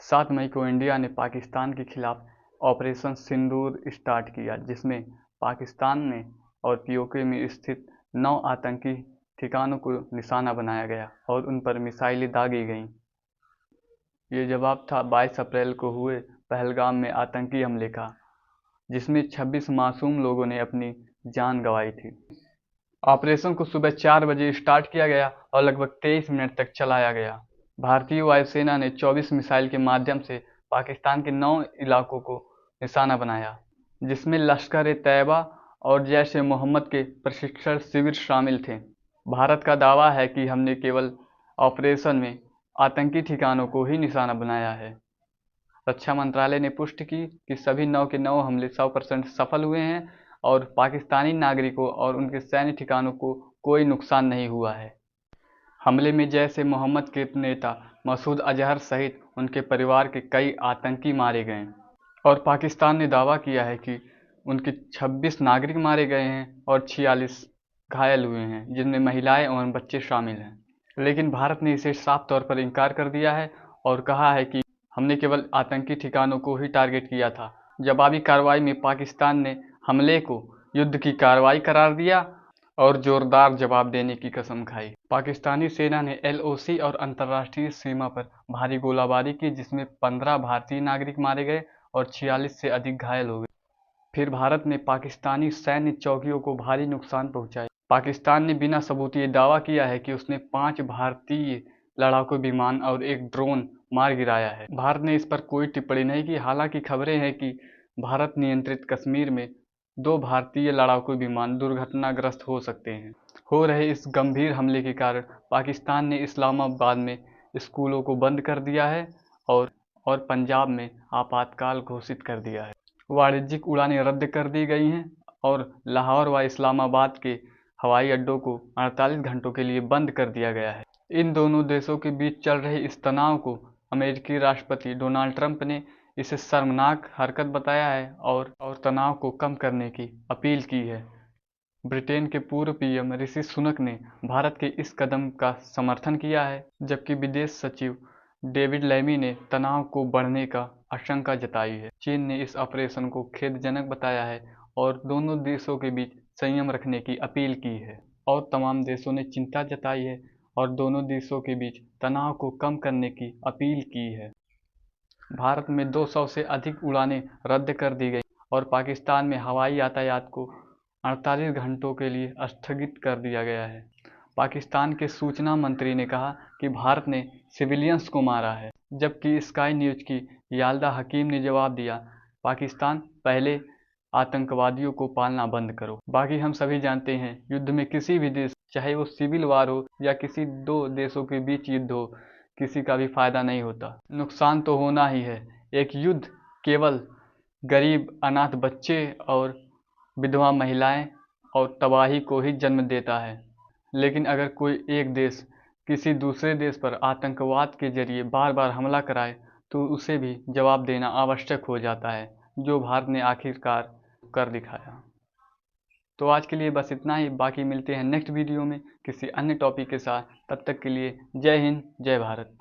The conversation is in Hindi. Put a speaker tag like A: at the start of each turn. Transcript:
A: 7 मई को इंडिया ने पाकिस्तान के खिलाफ ऑपरेशन सिंदूर स्टार्ट किया, जिसमें पाकिस्तान में और पीओके में स्थित 9 आतंकी ठिकानों को निशाना बनाया गया और उन पर मिसाइलें दागी गईं। ये जवाब था 22 अप्रैल को हुए पहलगाम में आतंकी हमले का, जिसमें 26 मासूम लोगों ने अपनी जान गंवाई थी। ऑपरेशन को सुबह 4 बजे स्टार्ट किया गया और लगभग 23 मिनट तक चलाया गया। भारतीय वायुसेना ने 24 मिसाइल के माध्यम से पाकिस्तान के 9 इलाकों को निशाना बनाया, जिसमें लश्कर-ए-तैयबा और जैश-ए-मोहम्मद के प्रशिक्षण शिविर शामिल थे। भारत का दावा है कि हमने केवल ऑपरेशन में आतंकी ठिकानों को ही निशाना बनाया है। रक्षा मंत्रालय ने पुष्टि की कि सभी 9 के 9 हमले 100% सफल हुए हैं और पाकिस्तानी नागरिकों और उनके सैन्य ठिकानों को कोई नुकसान नहीं हुआ है। हमले में जैश-ए-मोहम्मद के नेता मसूद अजहर सहित उनके परिवार के कई आतंकी मारे गए और पाकिस्तान ने दावा किया है कि उनके 26 नागरिक मारे गए हैं और 46 घायल हुए हैं, जिनमें महिलाएं और बच्चे शामिल हैं। लेकिन भारत ने इसे साफ तौर पर इनकार कर दिया है और कहा है कि हमने केवल आतंकी ठिकानों को ही टारगेट किया था। जवाबी कार्रवाई में पाकिस्तान ने हमले को युद्ध की कार्रवाई करार दिया और जोरदार जवाब देने की कसम खाई। पाकिस्तानी सेना ने एलओसी और अंतर्राष्ट्रीय सीमा पर भारी गोलाबारी की, जिसमें 15 भारतीय नागरिक मारे गए और 46 से अधिक घायल हो गए। फिर भारत ने पाकिस्तानी सैन्य चौकियों को भारी नुकसान पहुंचाया। पाकिस्तान ने बिना सबूत ये दावा किया है कि उसने 5 भारतीय लड़ाकू विमान और एक ड्रोन मार गिराया है। भारत ने इस पर कोई टिप्पणी नहीं की। हालांकि खबरें हैं कि भारत नियंत्रित कश्मीर में 2 भारतीय लड़ाकू विमान दुर्घटनाग्रस्त हो सकते हैं। हो रहे इस गंभीर हमले के कारण पाकिस्तान ने इस्लामाबाद में स्कूलों को बंद कर दिया है और पंजाब में आपातकाल घोषित कर दिया है। वाणिज्यिक उड़ानें रद्द कर दी गई हैं और लाहौर व इस्लामाबाद के हवाई अड्डों को 48 घंटों के लिए बंद कर दिया गया है। इन दोनों देशों के बीच चल रहे इस तनाव को अमेरिकी राष्ट्रपति डोनाल्ड ट्रंप ने इसे शर्मनाक हरकत बताया है और तनाव को कम करने की अपील की है। ब्रिटेन के पूर्व पीएम ऋषि सुनक ने भारत के इस कदम का समर्थन किया है, जबकि विदेश सचिव डेविड लैमी ने तनाव को बढ़ने का आशंका जताई है। चीन ने इस ऑपरेशन को खेदजनक बताया है और दोनों देशों के बीच संयम रखने की अपील की है और तमाम देशों ने चिंता जताई है और दोनों देशों के बीच तनाव को कम करने की अपील की है। भारत में 200 से अधिक उड़ानें रद्द कर दी गई और पाकिस्तान में हवाई यातायात को 48 घंटों के लिए स्थगित कर दिया गया है। पाकिस्तान के सूचना मंत्री ने कहा कि भारत ने सिविलियंस को मारा है, जबकि स्काई न्यूज की याल्दा हकीम ने जवाब दिया, पाकिस्तान पहले आतंकवादियों को पालना बंद करो। बाकी हम सभी जानते हैं, युद्ध में किसी भी देश, चाहे वो सिविल वार हो या किसी 2 देशों के बीच युद्ध हो, किसी का भी फायदा नहीं होता। नुकसान तो होना ही है। एक युद्ध केवल गरीब, अनाथ बच्चे और विधवा महिलाएं और तबाही को ही जन्म देता है। लेकिन अगर कोई एक देश किसी दूसरे देश पर आतंकवाद के जरिए बार बार हमला कराए तो उसे भी जवाब देना आवश्यक हो जाता है, जो भारत ने आखिरकार कर दिखाया। तो आज के लिए बस इतना ही। बाकी मिलते हैं नेक्स्ट वीडियो में किसी अन्य टॉपिक के साथ। तब तक के लिए जय हिंद, जय भारत।